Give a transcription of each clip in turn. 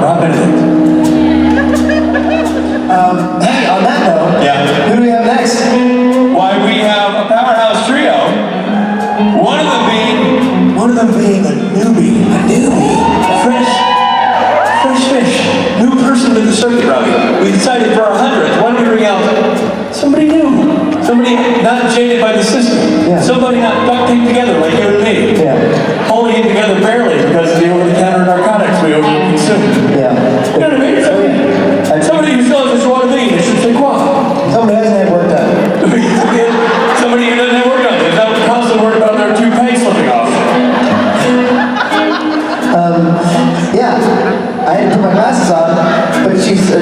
hot Benedict. Hey, on that note, Yeah. who do we have next? Why, we have a powerhouse trio. One of them being a newbie. Fresh fish. New person to the circuit, Robbie. We decided for our 100th, why don't we bring out somebody new? Somebody not jaded by the system. Yeah. Somebody not duct taped together like you and me. Yeah. Holding it together barely because of the over-the-counter narcotics we overconsume. Yeah. You know what I mean? Somebody who still has a joie de vivre, they should say quoi? Somebody hasn't had work done. Somebody who doesn't have work on it. They're constantly worried about their toupee slipping off. Yeah, I had to put my glasses on, but she's a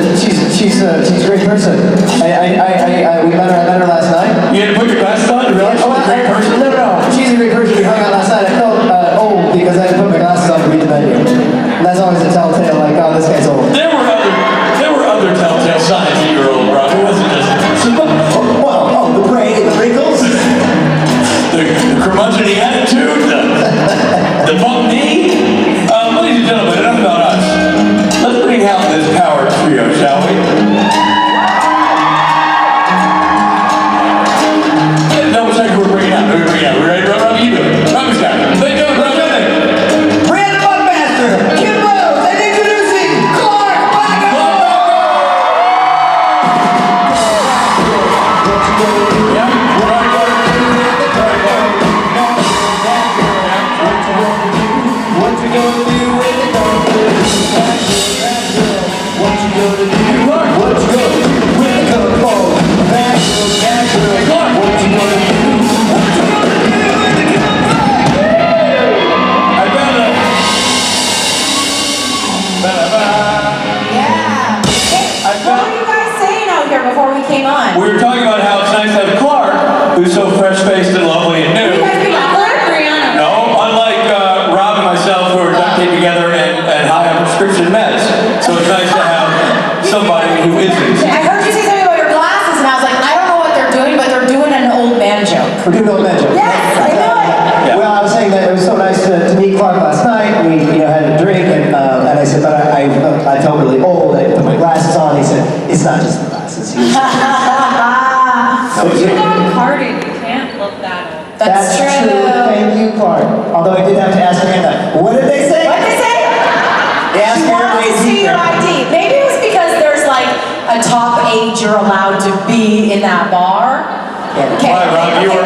great person. We met her last night. You had to put your glasses on to realize she's a great person? No, she's a great person. We hung out last night. I felt old because I had to put my glasses on to read the menu. And that's always a telltale, like, oh, this guy's old. There were other telltale signs that you were old, Rob. It wasn't just The brain, the wrinkles. the curmudgeon attitude, the bump knee. Ladies and gentlemen, enough about us. Let's bring out this power trio, shall we? Double check who we're bringing out. Who we're bringing out. We ready? Rob, you do it. Robbie's got it. They do it. Rob, do it. Briana Buckmaster, Kim Rose, and introducing Clark Blacko! Yeah, right, What you gonna do when the dog goes? What you gonna do? What you gonna do when the cover falls? Back girl, Clark. what you gonna do? What you gonna do when the cover falls? I found it. Yeah. Hey, what were you guys saying out here before we came on? We were talking about how it's nice to have Clark, who's so fresh-faced and lovely and new. You guys be like, Clark, Briana. No, unlike Rob and myself, who are duct taped together and high on prescription meds. So it's nice to have somebody who isn't. I heard you say something about your glasses, and I was like, I don't know what they're doing, but they're doing an old man joke. We're doing old magic. Yes, I know it. Yeah. Well, I was saying that it was so nice to meet Clark last night. We, had a drink, and I said, but I felt really old. I put my glasses on. He said, it's not just the glasses. He was, You're not carded. You can't look that old. That's true. Thank you, Clark. Although I did have to ask Amanda, what did they say? What did they say? They asked She me wanted to see your ID. Maybe it was because there's like a top age you're allowed to be in that bar. Yeah. Okay. Why, Rob? You were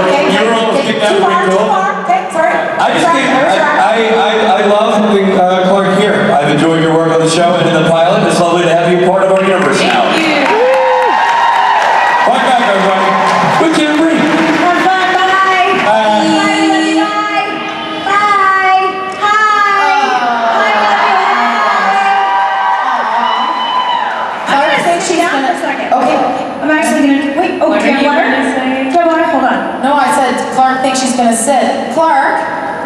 almost kicked out Too of the far, ring too goal. far. Okay, sorry. I love having Clark here. I've enjoyed your work on the show and in the pilot. It's lovely to have you part of our universe now. Thank you. Welcome back, everybody. With Kim Bree. Have fun. Bye. Bye. Bye. Bye. Hi. I'm gonna say she's down gonna. for a second. Okay. I'm actually gonna wait. Oh, What do you are you want gonna to say? Do you want to hold on? No, I said Clark thinks she's gonna sit. Clark.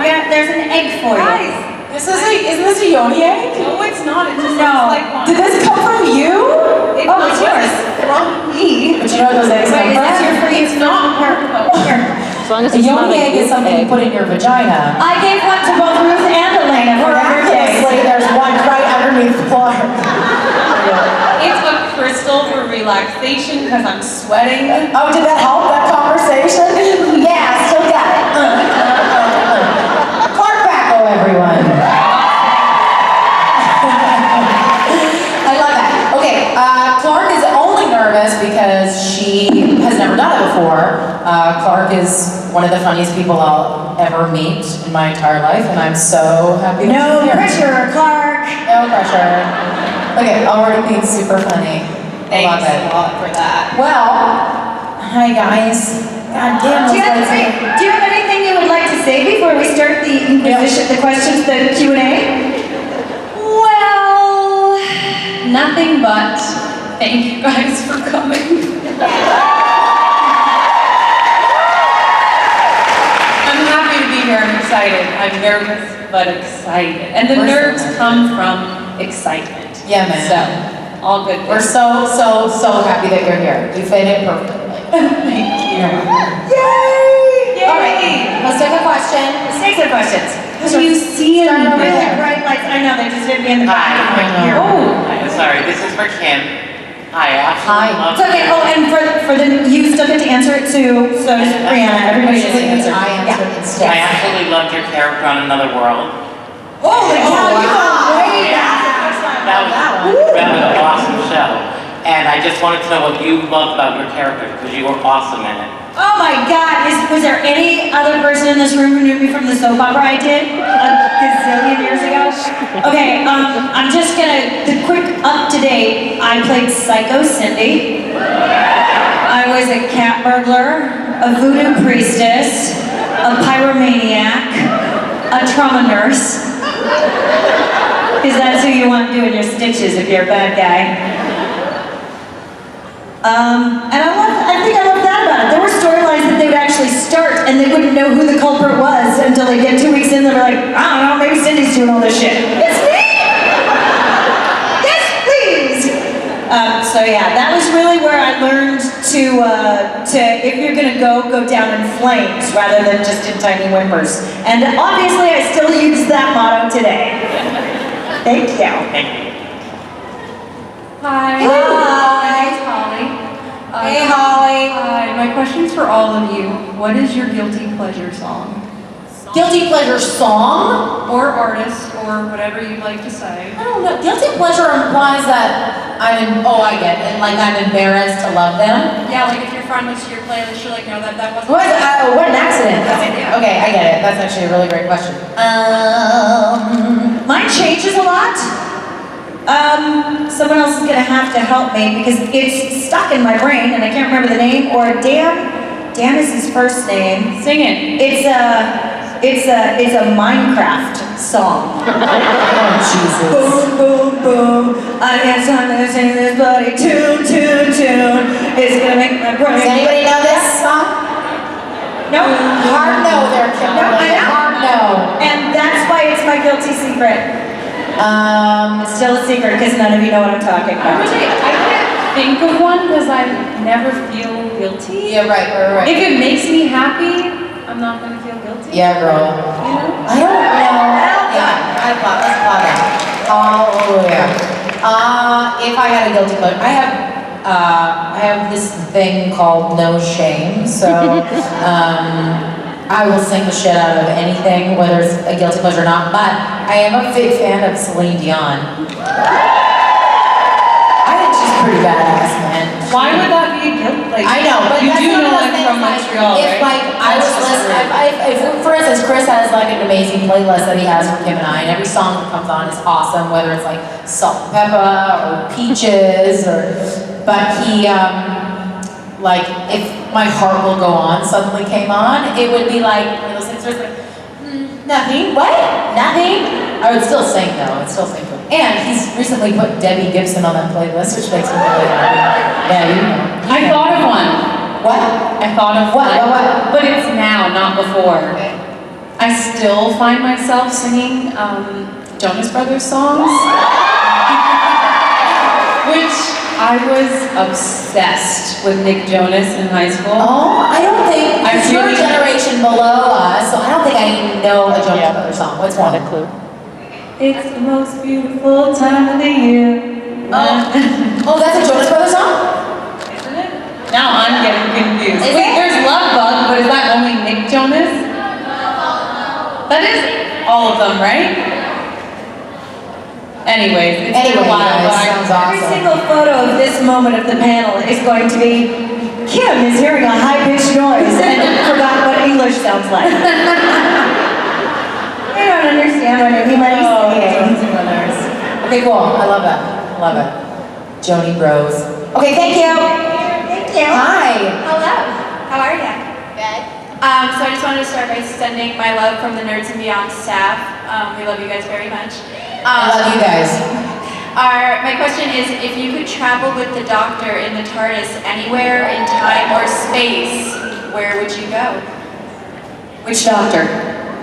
Yeah, there's an egg for you. Guys, isn't this a yoni egg? No, it's not. It just No. looks like one. Did this come from you? It Oh, was it's yours. from me. But you know what those eggs come Wait, is this your from? free? It's not her. Oh, here. As long as A it's not yoni a egg is something you put in your vagina. I gave one to both Ruth and Elena for their birthdays. Miraculously, there's one right underneath Clark. It's a crystal for relaxation because I'm sweating. Oh, did that help, that conversation? Yeah, still got it. Clark Backo, everyone. I love that. Okay, Clark is only nervous because she has never done it before. Clark is one of the funniest people I'll ever meet in my entire life, and I'm so happy that she's here. pressure, Clark. No pressure. Okay, already being super funny. Thanks Love it. a lot for that. Well, hi guys. God damn, Do you, have, those guys- do you have anything you would like to say before we start the Inquisition, the questions, the Q&A? Well, nothing but thank you guys for coming. I'm happy to be here. I'm excited. I'm nervous, but excited. And the We're so nerves happy. come from excitement. Yeah, man. So, all good. We're so happy that you're here. You fit in perfectly. Thank you. Yay! All right, let's take a question. Let's take some questions. Sure. Can you see them Start over really there. bright lights? I know, they just hit me in the back of my I know. ear. Oh, sorry, this is for Kim. Hi, I absolutely love It's okay. Oh, and for the you still get to answer it too. So does Briana. Everybody gets to answer. I answered instead. I absolutely loved your character on Another World. Holy cow! You go way back. That was an awesome show. And I just wanted to know what you loved about your character, because you were awesome in it. Oh my God! Was there any other person in this room who knew me from the soap opera I did a gazillion years ago? Okay, I'm just gonna the quick up to date. I played Psycho Cindy. I was a cat burglar, a voodoo priestess, a pyromaniac, a trauma nurse. Because that's who you want doing your stitches if you're a bad guy. And I think I love that about it. There were storylines that they would actually start and they wouldn't know who the culprit was until they get 2 weeks in. They're like, I don't know, maybe Cindy's doing all this shit. It's me! Yes, please! So yeah, that was really where I learned to if you're gonna go down in flames rather than just in tiny whimpers. And obviously I still use that motto today. Thank you. Thank you. Hi. Hi. My name's Holly. Hey, Holly. Hi. My question's for all of you. What is your guilty pleasure song? Guilty pleasure song? Or artist, or whatever you'd like to say. I don't know. Guilty pleasure implies that I get it. Like I'm embarrassed to love them. Yeah, like if your friend looks to your playlist, you're like, no, that wasn't. What an accident. Yeah. Okay, I get it. That's actually a really great question. Mine changes a lot. Someone else is gonna have to help me because it's stuck in my brain and I can't remember the name. Or Dan is his first name. Sing it. It's a Minecraft song. Oh, Jesus. Boom, boom, boom. I guess I'm gonna sing this bloody tune. It's gonna make my brain. Does anybody know this song? No. Hard no there, Kimberly. No, I know. Hard no. And that's why it's my guilty secret. It's still a secret because none of you know what I'm talking about. I can't think of one because I never feel guilty. Yeah, right. If it makes me happy, I'm not gonna feel guilty. Yeah, girl. You know? I don't know. Yeah, let's applaud that. Hallelujah. If I had a guilty pleasure, I have this thing called no shame. So I will sing the shit out of anything, whether it's a guilty pleasure or not. But I am a big fan of Celine Dion. I think she's pretty badass, man. Why would that be a guilt? Like, I know, but you that's do one of know those like things, from Montreal, if right? like I was listening, if for instance Chris has like an amazing playlist that he has for Kim and I, and every song that comes on is awesome, whether it's like Salt and Pepper or Peaches but he like if My Heart Will Go On suddenly came on, it would be like one of those things where it's like nothing, what? Nothing? I would still sing though, I'd still sing to him. And he's recently put Debbie Gibson on that playlist, which makes me really happy. Yeah, you know. I thought of one. What? I thought of What? one. What? But it's now, not before. Okay. I still find myself singing Jonas Brothers songs. Which I was obsessed with Nick Jonas in high school. Oh, I don't think, I because you're a really- generation below us, so I don't think I know a Jonas Brothers song. What's one? It's the most beautiful time of the year. Oh, that's a Jonas Brothers song? Isn't it? Now I'm getting confused. Is Wait, it? there's Love Bug, but is that only Nick Jonas? That is all of them, right? Anyways, it's been a while, guys, but sounds Every awesome. single photo of this moment of the panel is going to be Kim is hearing a high-pitched noise and forgot what English sounds like. I don't understand what anybody's saying. Jonas Brothers. Okay, cool. I love that. I love it. Joni Bros. Okay, thank you. Thank you. Hi. Hello, how are you? Good. So I just wanted to start by sending my love from the Nerds and Beyond staff. We love you guys very much. I love you guys. My question is, if you could travel with the Doctor in the TARDIS anywhere in time or space, where would you go? Which doctor?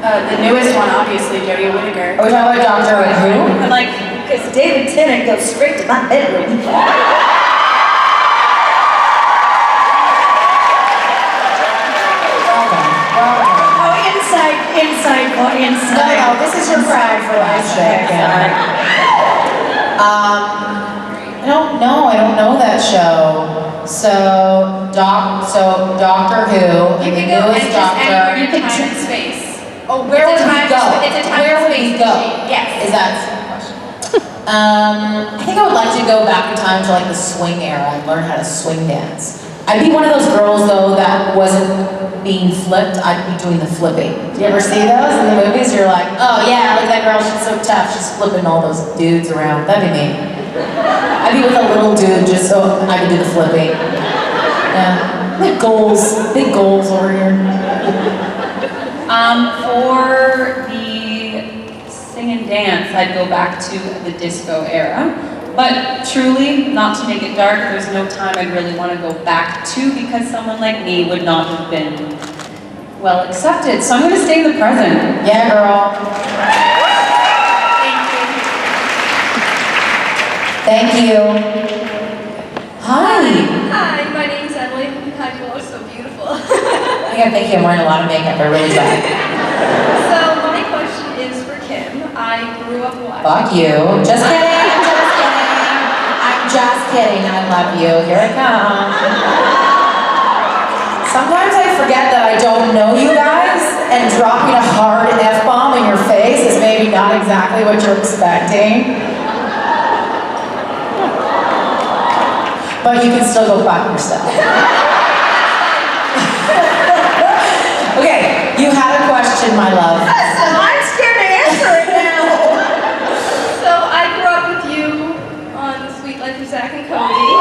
The newest one, obviously, Jodie Whittaker. Are we talking about Doctor Who? Like, because David Tennant goes straight to my bedroom. Inside. No, this is your pride for last sake. I don't know that show. So Doctor Who, You and the can go newest anywhere Doctor. in time and space. Oh, where would It's a we time- go? it's a time Where and would we space go? machine, yes. Is that the question? I think I would like to go back in time to like the swing era and learn how to swing dance. I'd be one of those girls though that wasn't being flipped. I'd be doing the flipping. Do you ever see those in the movies? You're like, oh yeah, look at that girl. She's so tough. She's flipping all those dudes around. That'd be me. I'd be with a little dude just so I could do the flipping. Yeah. Big goals over here. For the sing and dance, I'd go back to the disco era. But truly, not to make it dark, there's no time I'd really want to go back to because someone like me would not have been well accepted. So I'm going to stay in the present. Yeah, girl. Thank you. Thank you. Hi. Hi, my name's Emily. Hi, you all are so beautiful. I gotta thank you. I'm wearing a lot of makeup. I really bad. So my question is for Kim. I grew up watching. Fuck you. Just kidding. I'm just kidding. I love you. Here I come. Sometimes I forget that I don't know you guys, and dropping a hard F-bomb in your face is maybe not exactly what you're expecting. But you can still go fuck yourself. Okay, you had a question, my love. I'm scared to answer it now. So I grew up with you on The Sweet Life of Zach and Cody.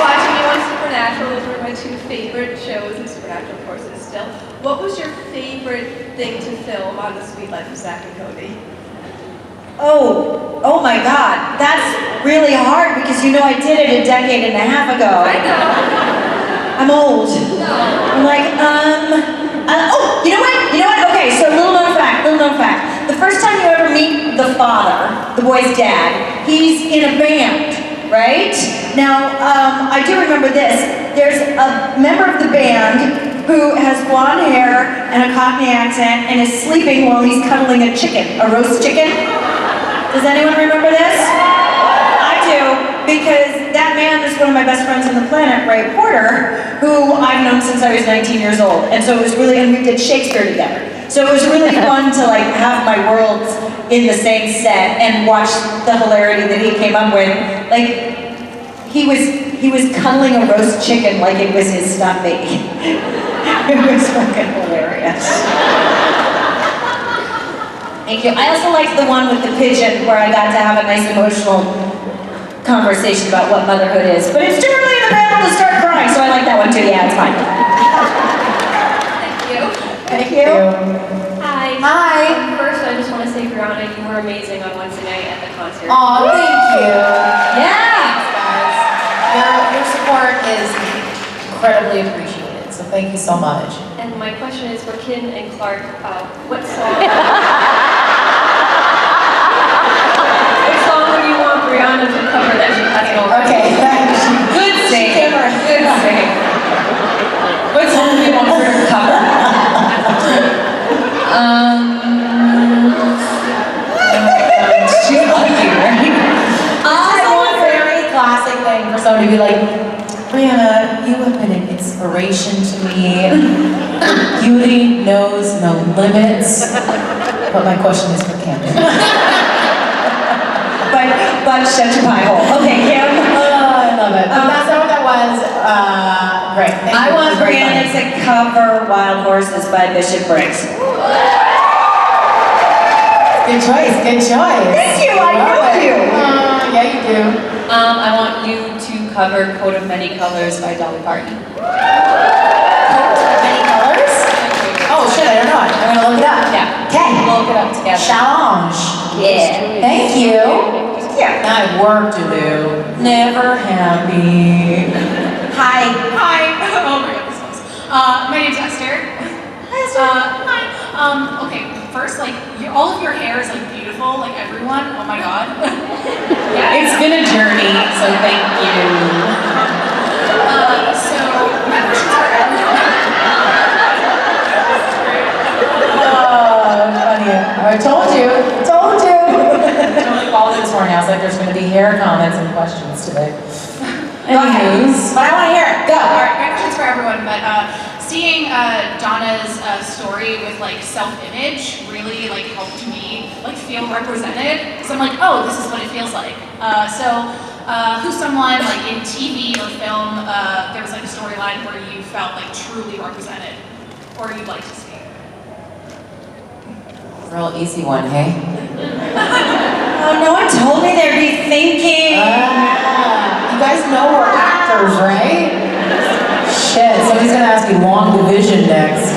Watching you on Supernatural, those were my two favorite shows, and Supernatural, of course, is still. What was your favorite thing to film on The Sweet Life of Zach and Cody? Oh my God, that's really hard because you know I did it a decade and a half ago. I know. I'm old. No. I'm like, oh, you know what? Okay, so little known fact. The first time you ever meet the father, the boy's dad, he's in a band, right? Now, I do remember this. There's a member of the band who has blonde hair and a Cockney accent and is sleeping while he's cuddling a chicken, a roast chicken. Does anyone remember this? I do, because that man is one of my best friends on the planet, Ray Porter, who I've known since I was 19 years old. And so it was really, and we did Shakespeare together. So it was really fun to like have my worlds in the same set and watch the hilarity that he came up with. Like, he was cuddling a roast chicken like it was his stuffy. It was fucking hilarious. Thank you. I also liked the one with the pigeon where I got to have a nice emotional conversation about what motherhood is. But it's too early in the panel to start crying, so I like that one too. Yeah, it's fine. Thank you. Thank you. Hi. Hi. First, I just want to say, Briana, you were amazing on Wednesday night at the concert. Aw, thank you. Yeah. Thanks, guys. Your support is incredibly appreciated, so thank you so much. And my question is for Kim and Clark, what song would you want Briana to cover that she hasn't already? Okay, thanks. Good sing. She came right. Good sing. What song do you want her to cover? She's lucky, right? I want a very classic thing for someone to be like, Briana, you have been an inspiration to me. Your beauty knows no limits. But my question is for Kim. But shut your pie hole. Okay, Kim. Oh, I love it. That's not what that was. Great. Thank I you. want It was very Brianna funny. to cover Wild Horses by Bishop Briggs. Good choice. Good choice. Thank you, I Love know it. you. Yeah, you do. I want you to cover Coat of Many Colors by Dolly Parton. Coat of many colors? Oh shit, I don't know it. I'm gonna look it up. Yeah. Okay. We'll look it up together. Challenge. Yeah. Thank you. Yeah. I have work to do. Never happy. Hi. Hi. Oh my god, this sucks. My name's Esther. Hi. Okay, first, like, all of your hair is, like, beautiful, like, everyone. Oh my god. Yeah. It's been a journey, so thank you. So, my questions are everyone. Oh, funny. I told you. Totally followed this morning. I was looks like there's going to be hair comments and questions today. Anyways. But I want to hear it. Go. All right, my question's for everyone, but seeing Donna's story with like self-image really like helped me like feel represented. So I'm like, oh, this is what it feels like. Who's someone like in TV or film, there was like a storyline where you felt like truly represented, or you'd like to see? Real easy one, hey? Oh, no one told me they'd be thinking. You guys know we're actors, right? Shit, somebody's gonna ask me long division next.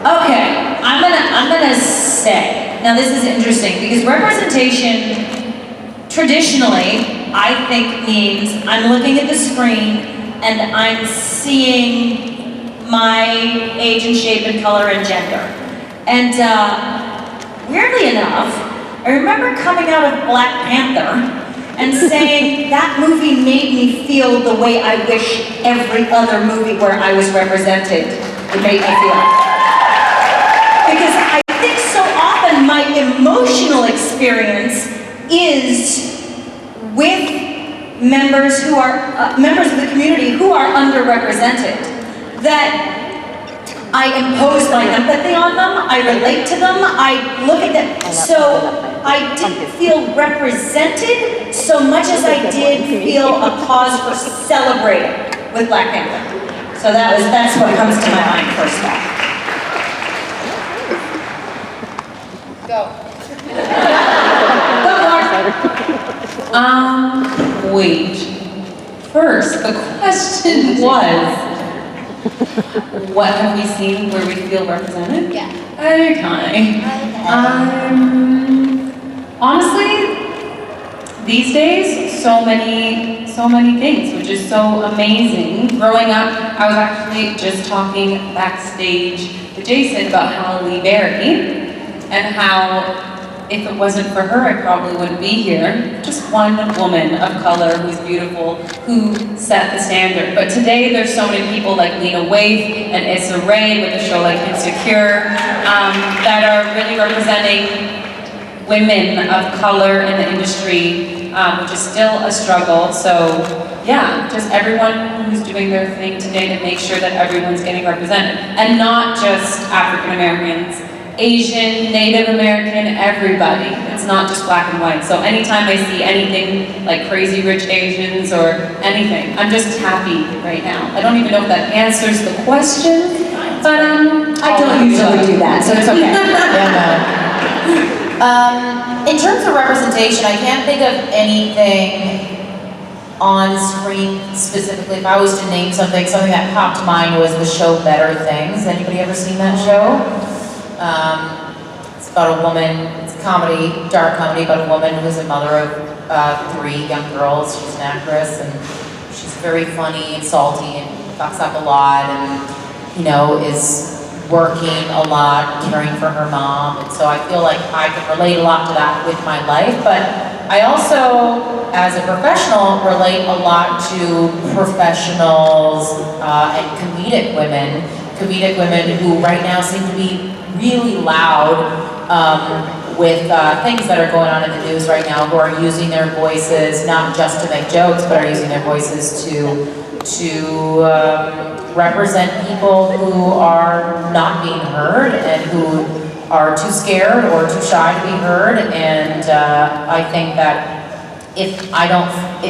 Okay, I'm gonna say, now this is interesting because representation traditionally, I think means I'm looking at the screen and I'm seeing my age and shape and color and gender. And weirdly enough, I remember coming out of Black Panther and saying that movie made me feel the way I wish every other movie where I was represented would make me feel. Because I think so often my emotional experience is with members who are members of the community who are underrepresented. That I impose my empathy on them, I relate to them, I look at them. So I didn't feel represented so much as I did feel a cause for celebrating with Black Panther. So that's what comes to my mind first off. Go, Mark. Wait. First, the question was, what have we seen where we feel represented? Yeah. Okay. Honestly, these days, so many things, which is so amazing. Growing up, I was actually just talking backstage to Jason about Halle Berry and how if it wasn't for her, I probably wouldn't be here. Just one woman of color who's beautiful, who set the standard. But today, there's so many people like Lena Waithe and Issa Rae with a show like Insecure that are really representing women of color in the industry, which is still a struggle. So yeah, just everyone who's doing their thing today to make sure that everyone's getting represented. And not just African Americans, Asian, Native American, everybody. It's not just black and white. So anytime I see anything like Crazy Rich Asians or anything, I'm just happy right now. I don't even know if that answers the question, but I don't usually do that, so it's okay. In terms of representation, I can't think of anything on screen specifically. If I was to name something that popped to mind was the show Better Things. Anybody ever seen that show? It's about a woman, it's a comedy, dark comedy about a woman who's a mother of 3 young girls. She's an actress and she's very funny and salty and fucks up a lot and, you know, is working a lot, caring for her mom. And so I feel like I can relate a lot to that with my life, but I also, as a professional, relate a lot to professionals and comedic women who right now seem to be really loud with things that are going on in the news right now, who are using their voices not just to make jokes, but are using their voices to represent people who are not being heard and who are too scared or too shy to be heard. And I think that if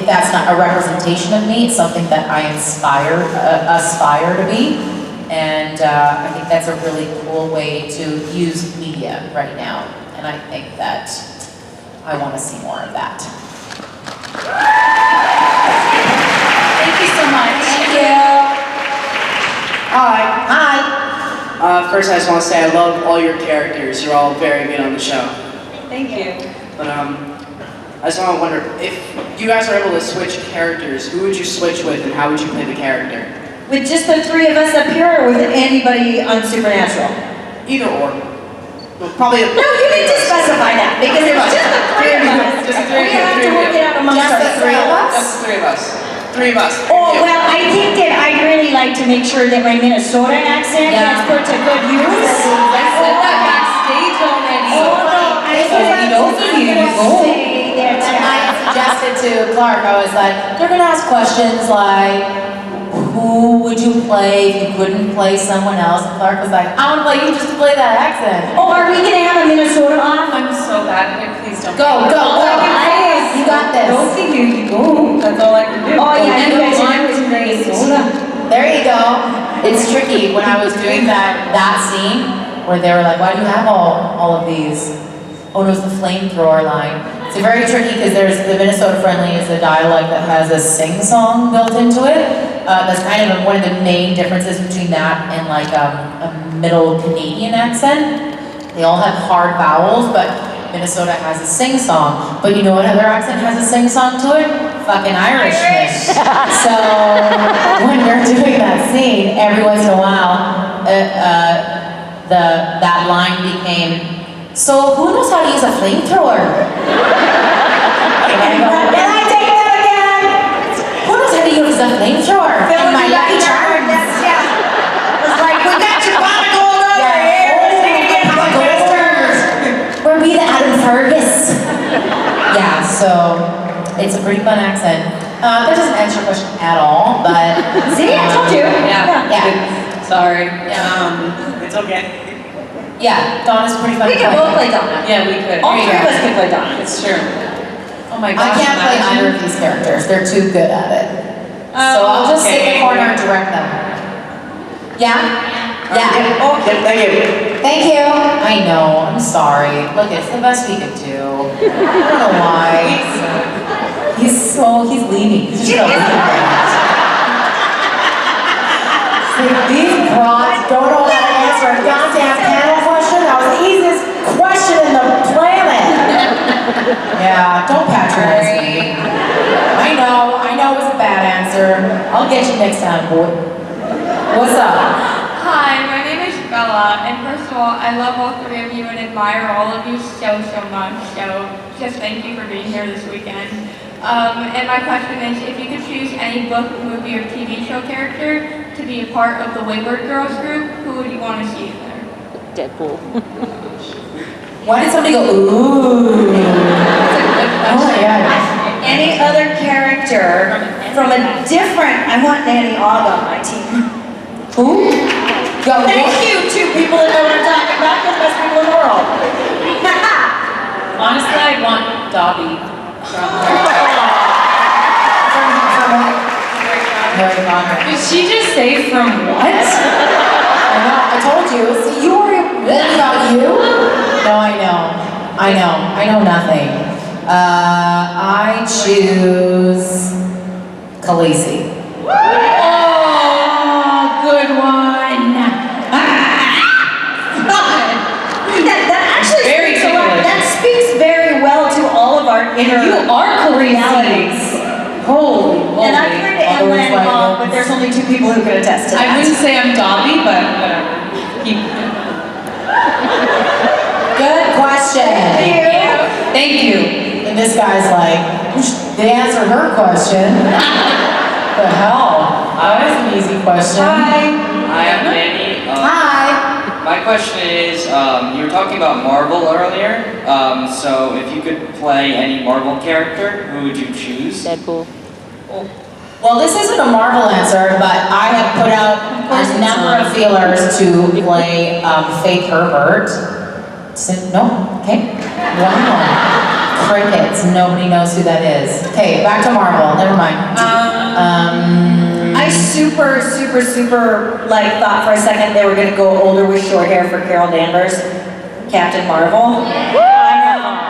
that's not a representation of me, it's something that I aspire to be. And I think that's a really cool way to use media right now. And I think that I want to see more of that. Thank you so much. Thank you. Hi. First, I just want to say I love all your characters. You're all very good on the show. Thank you. But I just want to wonder, if you guys are able to switch characters, who would you switch with and how would you play the character? With just the 3 of us up here or with anybody on Supernatural? Either or. Well, probably No, you need to specify that because it's just the 3 of us. Just the 3 of We have to you. work it out amongst Just the 3 of us? Just the 3 of us. 3 of us. Oh, well, I think that I'd really like to make sure that my Minnesota accent gets put to good use. I said that backstage already. Oh, no, I was Clark, I was like, they're gonna ask questions like, who would you play if you couldn't play someone else? And Clark was like, I want to play you just to play that accent. Oh, are we gonna have a Minnesota off? I'm so bad at it. Please don't. Go, go, go. You got this. Here you go. That's all I can do. Oh yeah, And you guys one are great. There you go. It's tricky when I was doing that scene where they were like, why do you have all of these? Oh no, it's the flamethrower line. It's very tricky because there's the Minnesota friendly is a dialect that has a sing-song built into it. That's kind of one of the main differences between that and like a middle Canadian accent. They all have hard vowels, but Minnesota has a sing-song. But you know what other accent has a sing-song to it? Fucking Irishman. So when you're doing that scene, every once in a while, that line became, so who knows how to use a flamethrower? And I take that again. Who knows how to use a flamethrower? And my lucky charms. It's like, we got your pot of gold over here. We're be the Adam Fergus. Yeah, so it's a pretty fun accent. That doesn't answer your question at all, but See, I told you. yeah. Sorry. It's okay. Yeah, Donna's pretty fun. We to can play. both play Donna. Yeah, we could. All There you three of go. us can play Donna. It's true. Oh my I gosh. can't play imagine. either of these characters. They're too good at it. So I'll just sit in the corner and direct them. Yeah? Yeah. Okay, thank you. Thank you. I know. I'm sorry. Look, it's the best we could do. I don't know why. He's leaving. He's just gonna leave. Like, these broads don't know how to answer a goddamn panel question. That was the easiest question in the planet. Yeah, don't patronize me. I know it was a bad answer. I'll get you next time, boy. What's up? Hi, my name is Bella, and first of all, I love all three of you and admire all of you so much. So just thank you for being here this weekend. And my question is, if you could choose any book, movie, or TV show character to be a part of the Wayward Girls group, who would you want to see in there? Deadpool. Why did somebody go, ooh? Oh my God. Any other character from a different, I want Nanny Ogg on my team. Who? Go. Thank you, two people that know what I'm talking about. You're the best people in the world. Honestly, I want Dobby from Harry Potter. Did she just say from what? I know, I told you. See, you were really about you? No, I know nothing. I choose Khaleesi. Oh, good one. That actually Very speaks a lot. ticklish. That speaks very well to all of our inner You are realities. Holy moly. And I'm trying to end Otherwise, that like, off, but there's only two people who could attest to that. I wouldn't say I'm Dobby, but whatever. Keep. Good question. Thank you. And this guy's like, they answered her question. The hell? That was an easy question. Hi. Hi, I'm Danny. Hi. My question is, you were talking about Marvel earlier. So if you could play any Marvel character, who would you choose? Deadpool. Well, this isn't a Marvel answer, but I have put out a number of feelers to play Faith Herbert. No? Okay. Wow. Crickets. Nobody knows who that is. Okay, back to Marvel. Never mind. I super like thought for a second they were gonna go older with short hair for Carol Danvers, Captain Marvel.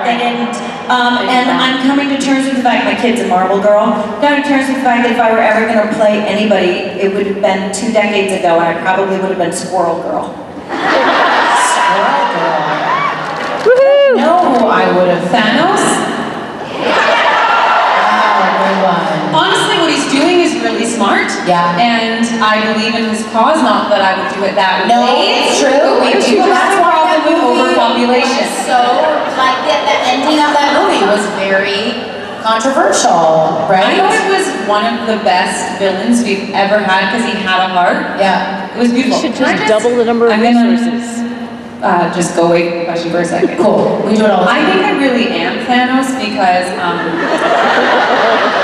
They didn't. And I'm coming to terms with the fact my kid's a Marvel girl. Coming to terms with the fact that if I were ever gonna play anybody, it would have been 2 decades ago, and I probably would have been Squirrel Girl. Squirrel Girl. Woohoo! No, I would have. Thanos? Wow, good one. Honestly, what he's doing is really smart. Yeah. And I believe in his cause, not that I would do it that No, way. it's true. But we do That's have a why problem that with movie overpopulation. was so, like, the ending of that movie was very controversial, I right? thought it was one of the best villains we've ever had because he had a heart. Yeah. It was beautiful. You should Can I just double the number of I'm gonna- resources. just go away from the question for a second. Cool. We do it all the I time. think I really am Thanos because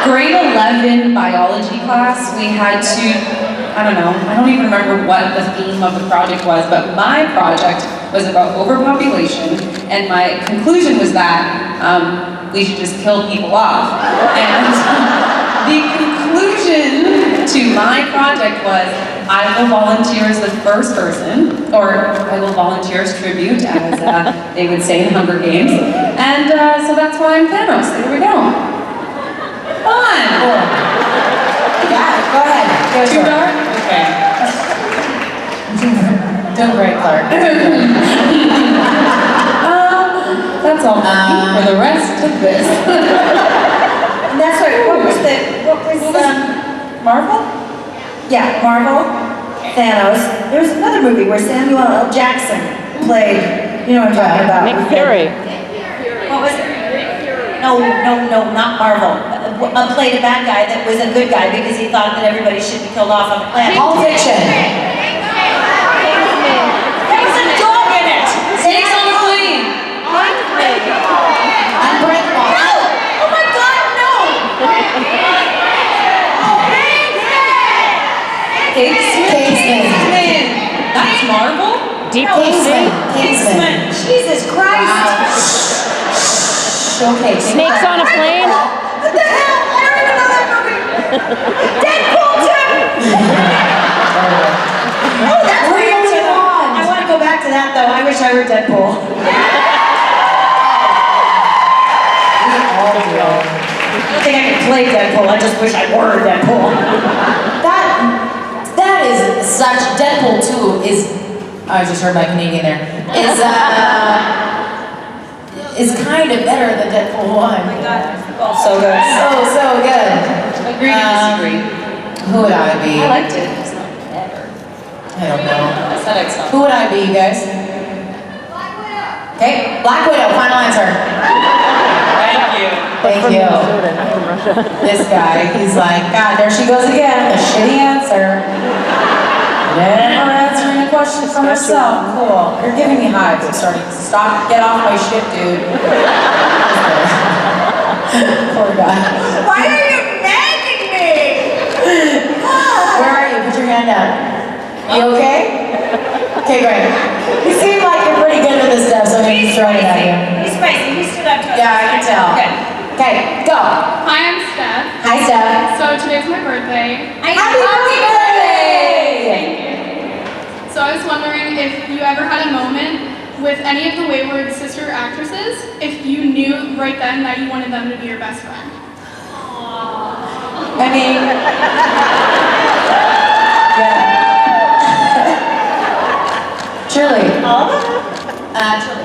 grade 11 biology class, we had to, I don't even remember what the theme of the project was, but my project was about overpopulation, and my conclusion was that we should just kill people off. And the conclusion to my project was I will volunteer as the first person, or I will volunteer as tribute, as they would say in Hunger Games. And so that's why I'm Thanos. There we go. Fun! Cool. Yeah, go ahead. Go Too for it. dark? Okay. Doing great, Clark. That's all for the rest of this. And that's right. What was Marvel? Yeah, Marvel, Thanos. There was another movie where Samuel L. Jackson played, you know what I'm talking about. Nick Fury. What was it? No, not Marvel. Played a bad guy that was a good guy because he thought that everybody should be killed off on the planet. Pulp Fiction. There was a dog in it. Snakes on the plane. Unbreakable. No! Oh my God, no! Kingsman. That's Marvel? Deep Blue Sea. Kingsman. Jesus Christ! Okay. Snakes on a plane. What the hell? I don't even know that movie. Deadpool 2! Oh, that's We're weird. moving on. I want to go back to that though. I wish I were Deadpool. I don't think I can play Deadpool. I just wish I were Deadpool. That is such. Deadpool 2 is. I just heard my Canadian there. Is kind of better than Deadpool 1. Oh my God. So good. So good. Agree to disagree. Who would I be? I liked it. It's not better. I don't know. Aesthetics not. Who would I be, you guys? Okay, Black Widow, final answer. Thank you. Thank From you. Minnesota, not from Russia. This guy, he's like, God, there she goes again, the shitty answer. Never answering a question for herself. Cool. You're giving me hives. I'm starting to stop. Get off my shit, dude. Poor guy. Why are you nagging me? Where are you? Put your hand down. You okay? Okay, great. You seem like you're pretty good with this stuff, so I'm going to He's throw it at you. He's spicy. He stood up to us. Yeah, I can tell. Okay. Okay, go. Hi, I'm Steph. Hi, Steph. So today's my birthday. Happy birthday! Thank you. So I was wondering if you ever had a moment with any of the Wayward sister actresses, if you knew right then that you wanted them to be your best friend. I mean, yeah. Truly.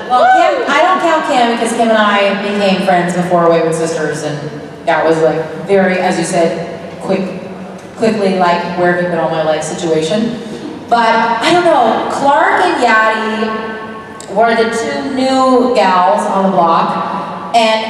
Well, Kim, I don't count Kim because Kim and I became friends before Wayward Sisters, and that was like very, as you said, quickly like where have you been all my life situation. But I don't know, Clark and Yadi were the two new gals on the block, and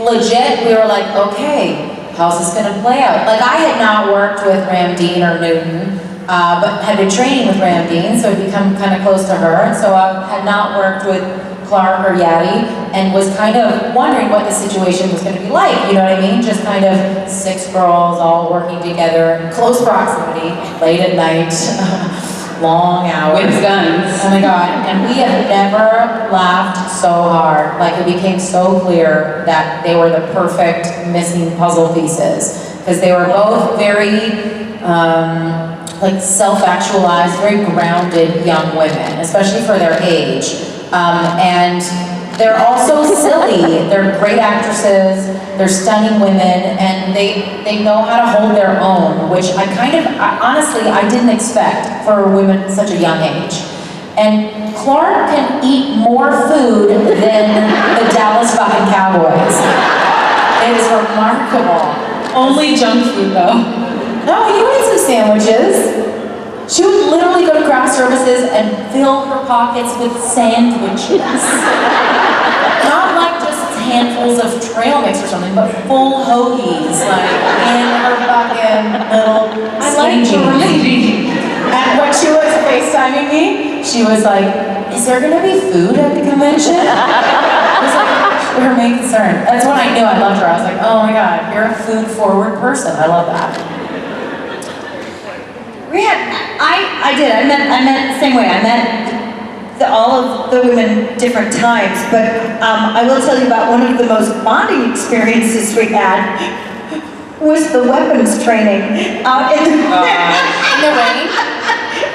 legit we were like, okay, how's this gonna play out? Like I had not worked with Ramdeen or Newton, but had been training with Ramdeen, so I'd become kind of close to her, and so I had not worked with Clark or Yadi, and was kind of wondering what the situation was going to be like, you know what I mean? Just kind of 6 girls all working together in close proximity, late at night, long hours. With guns. Oh my God, and we have never laughed so hard. Like it became so clear that they were the perfect missing puzzle pieces, because they were both very, like self-actualized, very grounded young women, especially for their age. And they're also silly. They're great actresses, they're stunning women, and they know how to hold their own, which honestly, I didn't expect for women at such a young age. And Clark can eat more food than the Dallas fucking Cowboys. It is remarkable. Only junk food though. No, he would eat some sandwiches. She would literally go to craft services and fill her pockets with sandwiches. Not like just handfuls of trail mix or something, but full hoagies, like in her fucking little skinny jeans. And when she was FaceTiming me, she was like, is there gonna be food at the convention? It was like her main concern. That's when I knew I loved her. I was like, oh my God, you're a food-forward person. I love that. I did. I met the same way. I met all of the women different times, but I will tell you about one of the most bonding experiences we had was the weapons training out in the rain.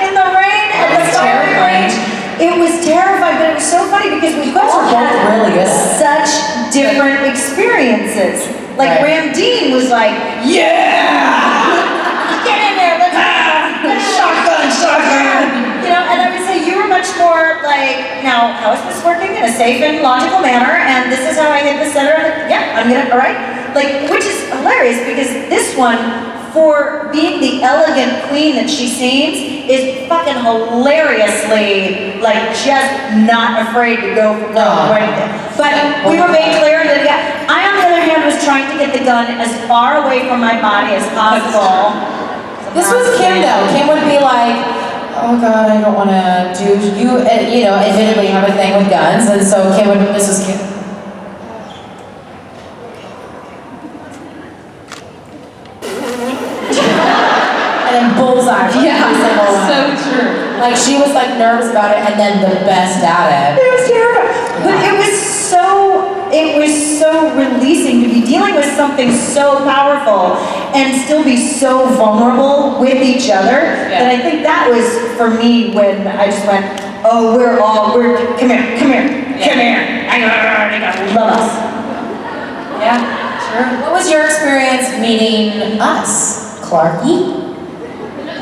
In the rain at the firing range. It was terrifying, but it was so funny because we all had really good. such different experiences. Like Right. Ram Dean was like, yeah! Get in there, let's shotgun! You know, and I would say you were much more like, now, how is this working in a safe and logical manner? And this is how I hit the center. Yeah, I'm gonna, all right? Like, which is hilarious because this one, for being the elegant queen that she seems, is fucking hilariously, like, just not afraid to go for right. But we were made clear that, yeah, I, on the other hand, was trying to get the gun as far away from my body as possible. This was Kim though. Kim would be like, oh God, I don't want to do, you know, admittedly have a thing with guns, and so Kim would, this was Kim. And then bullseye. Yeah, so true. Like she was like nervous about it and then the best at it. It was terrible. But it was so releasing to be dealing with something so powerful and still be so vulnerable with each other that I think that was for me when I just went, oh, come here. I love us. Yeah, sure. What was your experience meeting us, Clarky?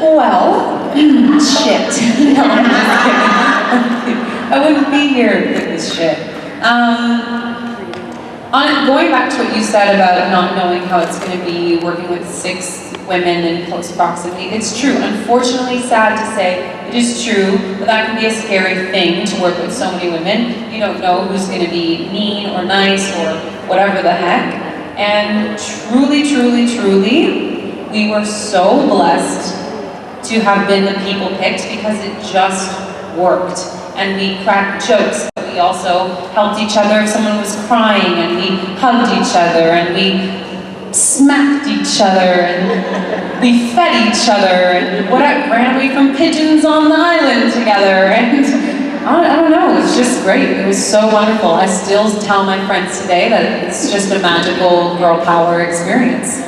Well, shit. No, I'm just kidding. I wouldn't be here with this shit. Going back to what you said about not knowing how it's going to be working with 6 women in close proximity, it's true. Unfortunately, sad to say, it is true, but that can be a scary thing to work with so many women. You don't know who's going to be mean or nice or whatever the heck. And truly, we were so blessed to have been the people picked because it just worked. And we cracked jokes. We also helped each other if someone was crying, and we hugged each other, and we smacked each other, and we fed each other, and ran away from pigeons on the island together, and I don't know, it was just great. It was so wonderful. I still tell my friends today that it's just a magical girl power experience.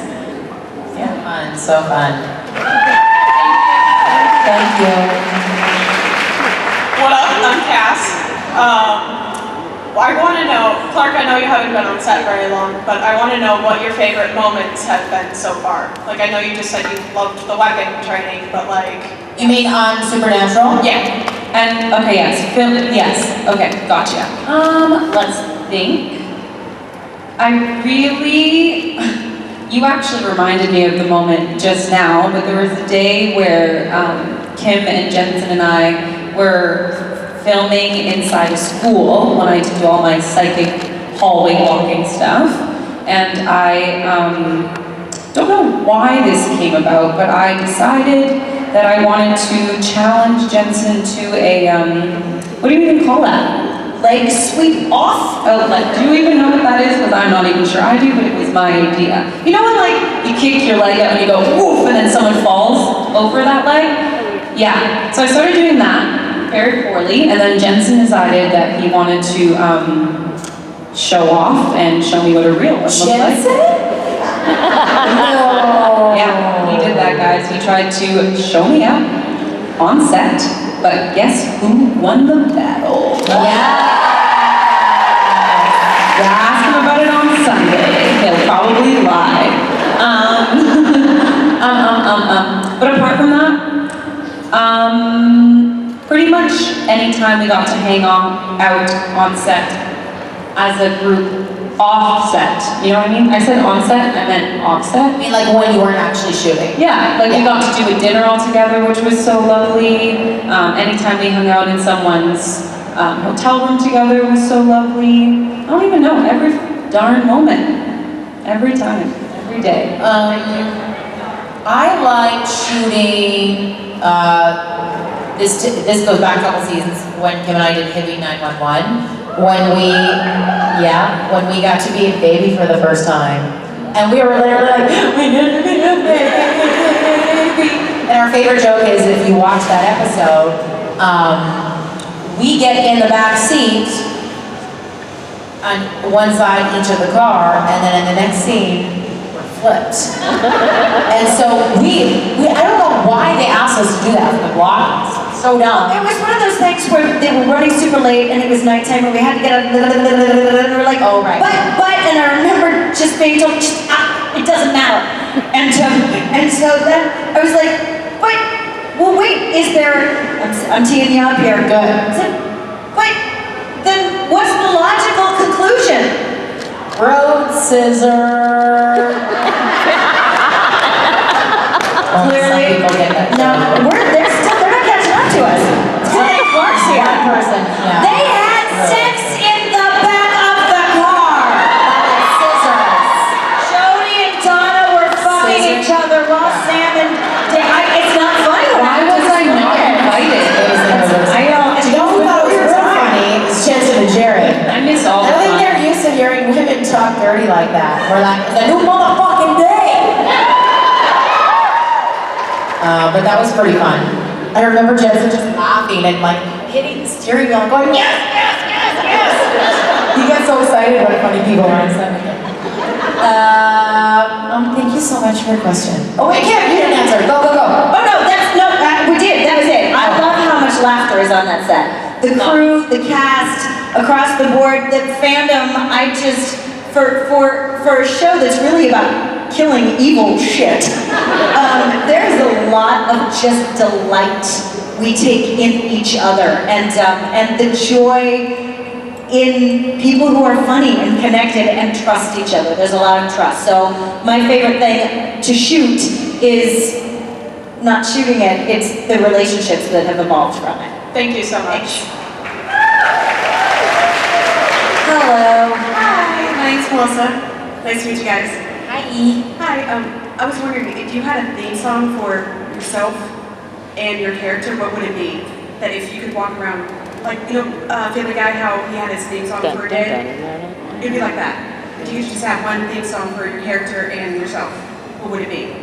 Yeah, fun, so fun. Thank you. What up? I'm Cass. I want to know, Clark, I know you haven't been on set very long, but I want to know what your favorite moments have been so far. Like, I know you just said you loved the weapon training, but like... You mean on Supernatural? Yeah. And, okay, yes. Okay, gotcha. Let's think. You actually reminded me of the moment just now, but there was a day where Kim and Jensen and I were filming inside a school when I used to do all my psychic hallway walking stuff. And I don't know why this came about, but I decided that I wanted to challenge Jensen to a, what do you even call that? Leg sweep off? Oh, do you even know what that is? Because I'm not even sure I do, but it was my idea. You know when like you kick your leg out and you go woof and then someone falls over that leg? Yeah, so I started doing that very poorly, and then Jensen decided that he wanted to show off and show me what a real one looked like. No. Yeah, he did that, guys. He tried to show me up on set, but guess who won the battle? Yeah. Ask him about it on Sunday. He'll probably lie. But apart from that, pretty much anytime we got to hang out on set as a group, off set. You know what I mean? I said on set, I meant off set. I mean like when you weren't actually shooting? Yeah, like we got to do a dinner all together, which was so lovely. Anytime we hung out in someone's hotel room together was so lovely. I don't even know, every darn moment. Every time, every day. I like shooting this goes back a couple seasons when Kim and I did Hippie 911. When we got to be a baby for the first time. And we were literally like, we get to be a baby. And our favorite joke is if you watch that episode, we get in the back seat on one side each of the car, and then in the next scene, we're flipped. And so I don't know why they asked us to do that for the block. So dumb. It was one of those things where they were running super late and it was nighttime and we had to get up and we're like, oh right. But, and I remember just being told, it doesn't matter. And so then I was like, well wait, is there, I'm teeing you up here. Good. I said, wait, then what's the logical conclusion? Road scissor. Clearly, some people get that. no, they're not catching up to us. It's good that Clark's here. One person, yeah. They had sex in the back of the car. Scissors. Jody and Donna were fucking each other while Sam and it's not funny. Why was I not invited? I know. You know who thought it was real funny? It's Jensen and Jared. I miss all I the don't think fun. they're used to hearing women talk dirty like that. We're like, it's a new motherfucking day. But that was pretty fun. I remember Jensen just laughing and like hitting the steering wheel and going, yes, yes, yes, yes. He gets so excited when funny people are on set. Thank you so much for your question. Oh wait, Kim, you didn't answer. Go, go, go. Oh no, we did. That was it. I love how much laughter is on that set. The crew, the cast, across the board, the fandom. I just for a show that's really about killing evil shit. There's a lot of just delight we take in each other, and the joy in people who are funny and connected and trust each other. There's a lot of trust. So my favorite thing to shoot is not shooting it, it's the relationships that have evolved from it. Thank you so much. Hello. Hi, my name's Melissa. Nice to meet you guys. Hi. Hi, I was wondering if you had a theme song for yourself and your character, what would it be? That if you could walk around, like, Family Guy, how he had his theme song for a day, it'd be like that. If you could just have one theme song for your character and yourself, what would it be?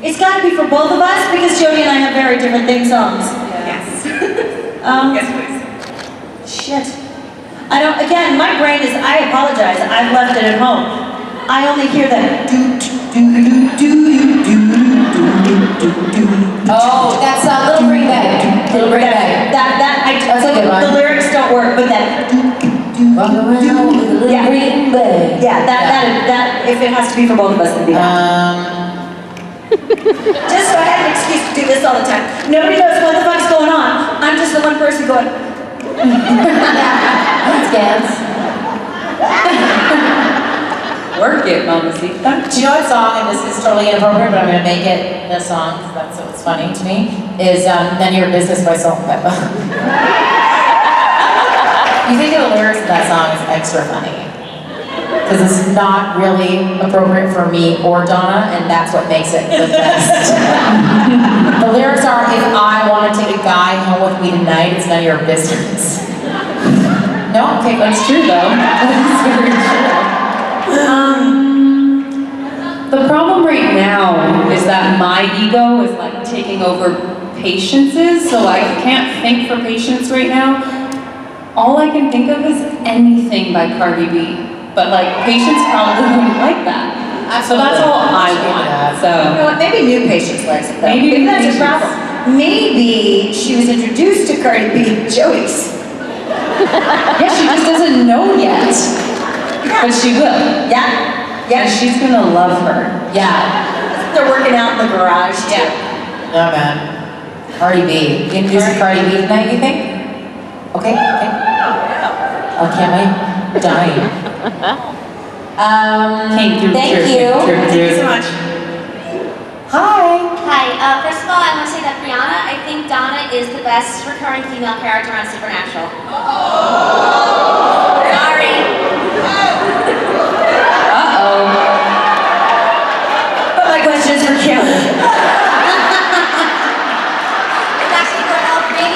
It's got to be for both of us because Jody and I have very different theme songs. Yes. Yes, please. Shit. I don't, again, my brain is, I apologize, I've left it at home. I only hear that Oh, that's Little Green Bay. Little Green Bay. That's a good one. The lyrics don't work, but that Walk around with a little green bay. yeah, that if it has to be for both of us, then be that. Just so I have an excuse to do this all the time. Nobody knows what the fuck's going on. I'm just the one person going. Let's dance. Work it, mamacita. Do you know what song, and this is totally inappropriate, but I'm going to make it the song, because that's what's funny to me, is None of Your Business by Salt and Pepper. You think of the lyrics of that song is extra funny. Because it's not really appropriate for me or Donna, and that's what makes it the best. The lyrics are, if I want to take a guy home with me tonight, it's none of your business. No? Okay, That's true though. That's very true. The problem right now is that my ego is like taking over Patience's, so I can't think for Patience right now. All I can think of is anything by Cardi B. But like, Patience probably wouldn't like that. So that's all I want. So You know what? Maybe new Patience likes it though. Maybe that's Patience. a problem. Maybe she was introduced to Cardi B at Joey's. yeah, she just doesn't know yet. But she will. Yeah. And she's gonna love her. Yeah. They're working out in the garage too. Yeah. No, man. Cardi B. You introduce Cardi B tonight, you think? Okay, okay. Oh, can't wait. Dying. Thank you. Thank you so much. Hi. Hi, first of all, I want to say that Briana, I think Donna is the best recurring female character on Supernatural. Sorry. But my question is for Kim. It's actually for all three of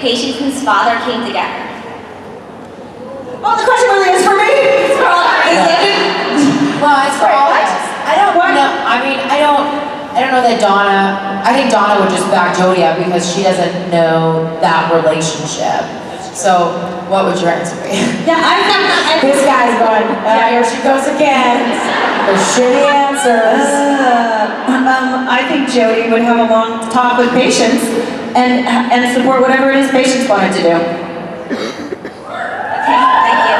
Patience's father came together? Oh, the question really is for me? It's for all of us. Well, it's for all of us. I don't know. I mean, I don't know that Donna. I think Donna would just back Jody up because she doesn't know that relationship. So, what would your answer be? Yeah, This guy's going. Here she goes again. The shitty answers. I think Jody would have a long talk with Patience and support whatever it is Patience wanted to do. Okay, thank you.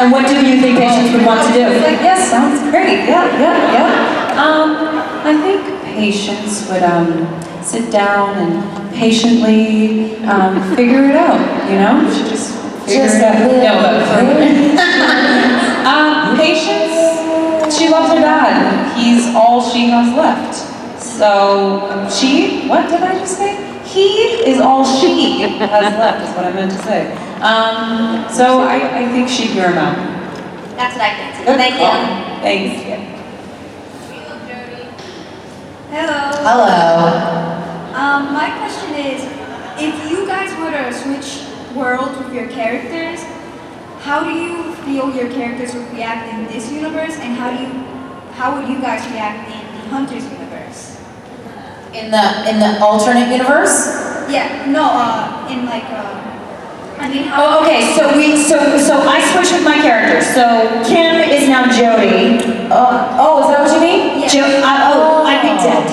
And what do you think Patience would want to do? Like, yes, sounds great. Yeah. I think Patience would sit down and patiently figure it out. You know, she just figure it out. No, but Patience, she loves her dad. He's all she has left. So what did I just say? He is all she has left, is what I meant to say. So I think she'd hear him out. That's what I think. Thank you. Thanks. Hello. My question is, if you guys were to switch worlds with your characters, how do you feel your characters would react in this universe, and how would you guys react in the Hunter's universe? In the alternate universe? Yeah, no, in like, I mean, how? Oh, okay. So I switched with my characters. So Kim is now Jody. Is that what you mean? Yeah. I'd be dead.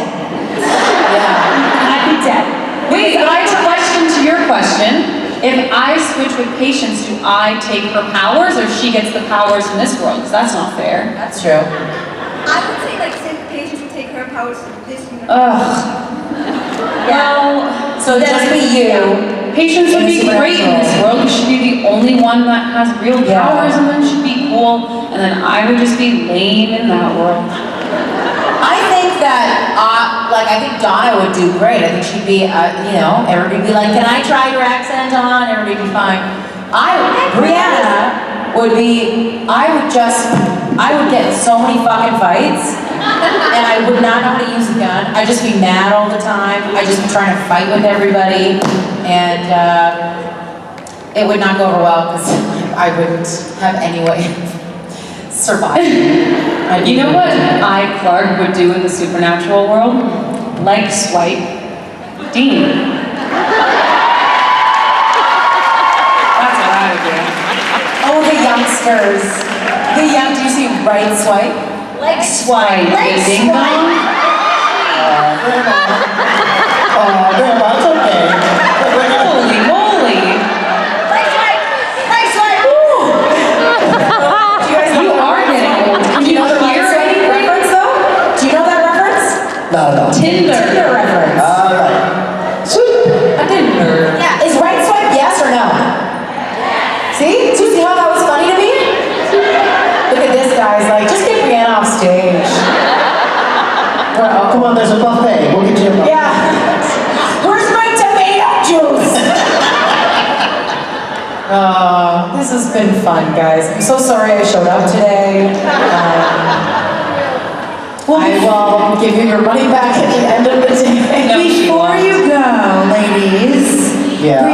Yeah. I'd be dead. Wait, but I have a question to your question. If I switch with Patience, do I take her powers, or she gets the powers in this world? Because that's not fair. That's true. I would say like since Patience would take her powers to this universe. Well, so it'd just be you. Patience would be great in this world because she'd be the only one that has real powers, and then she'd be cool, and then I would just be lame in that world. I think that, I think Donna would do great. I think she'd be, everybody would be like, can I try your accent on? Everybody would be fine. Briana would be, I would get in so many fucking fights, and I would not know how to use a gun. I'd just be mad all the time. I'd just be trying to fight with everybody, and it would not go over well because I wouldn't have any way of surviving. You know what Clark, would do in the supernatural world? Like swipe Dean. That's what I would do. Oh, the youngsters. Do you see right swipe? Leg swipe. Ding dong. Grandma, it's okay. Holy moly. Leg swipe. Leg swipe. You are getting old. Can you hear anything? Reference though? Do you know that reference? No. Tinder reference. All right. Sweet. A Tinder. Yeah, is right swipe yes or no? See? Do you see how that was funny to me? Look at this guy, he's like, just get Briana off stage. Oh, come on, there's a buffet. We'll get you a buffet. Yeah. Where's my tomato juice? This has been fun, guys. I'm so sorry I showed up today. I will give you your money back at the end of the day. Before you go, ladies, Yeah.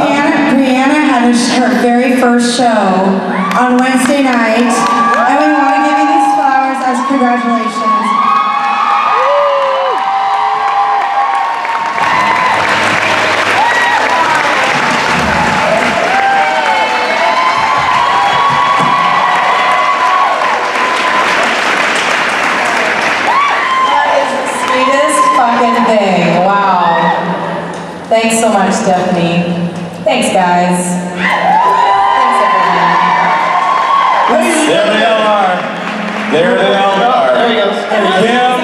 Briana had her very first show on Wednesday night, and we want to give you these flowers as congratulations. That is the sweetest fucking thing. Wow. Thanks so much, Stephanie. Thanks, guys. Thanks, everyone. There they all are. There they all are. There he goes. Kim,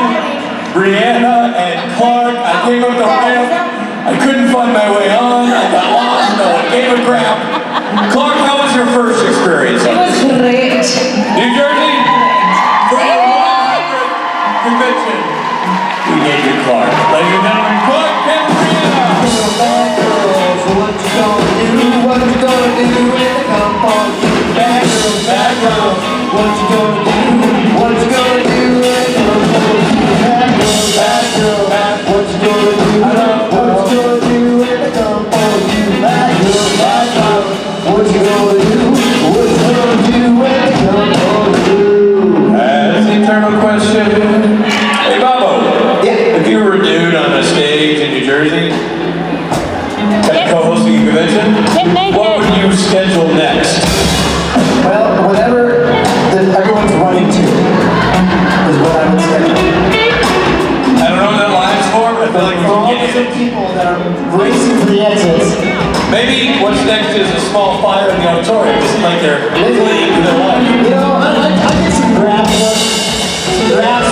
Briana, and Clark. I came up the ramp. I couldn't find my way on. I got lost. No one gave a crap. Clark, how was your first experience? It was great. New Jersey? Great. Convention. We gave you Clark. Ladies and gentlemen, Clark and Briana. Bad girls, what you gonna do? What you gonna do when they come for you? Bad girls, what you gonna do? What you gonna do when they come for you? Bad girls, what you gonna do? What you gonna do when they come for you? of people that are racing for the exits. Maybe what's next is a small fire in the auditorium. It seems like they're fleeing to their life. You know, I get some graphs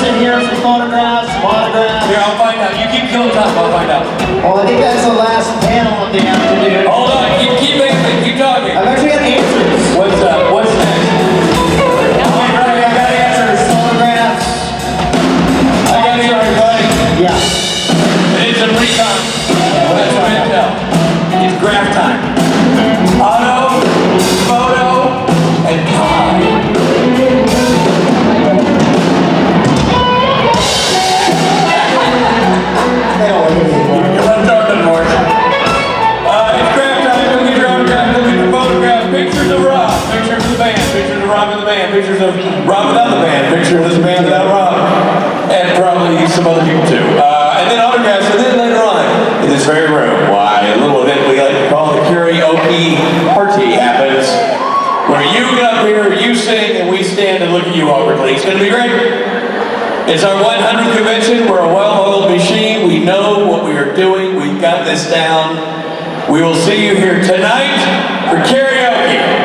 in here, some photographs, some autographs. Here, I'll find out. You keep killing time, I'll find out. Well, I think that's the last panel of the afternoon. Hold on, keep talking. I've actually got answers. What's next? I got answers, photographs. I got it, everybody. Yeah. It is a recon. That's what I tell. It's graph time. Auto, photo, and time. They don't like it anymore. You're unturned, Mark. It's graph time. Look at your autograph. Look at your photograph. Pictures of Rob. Pictures of the band. Pictures of Rob and the band. Pictures of Rob without the band. Pictures of the band without Rob. And probably some other people too. And then autographs. And then later on, in this very room, why a little event we like to call the karaoke party happens. Where you get up here, you sing, and we stand and look at you awkwardly. It's going to be great. It's our 100th convention. We're a well-oiled machine. We know what we are doing. We've got this down. We will see you here tonight for karaoke.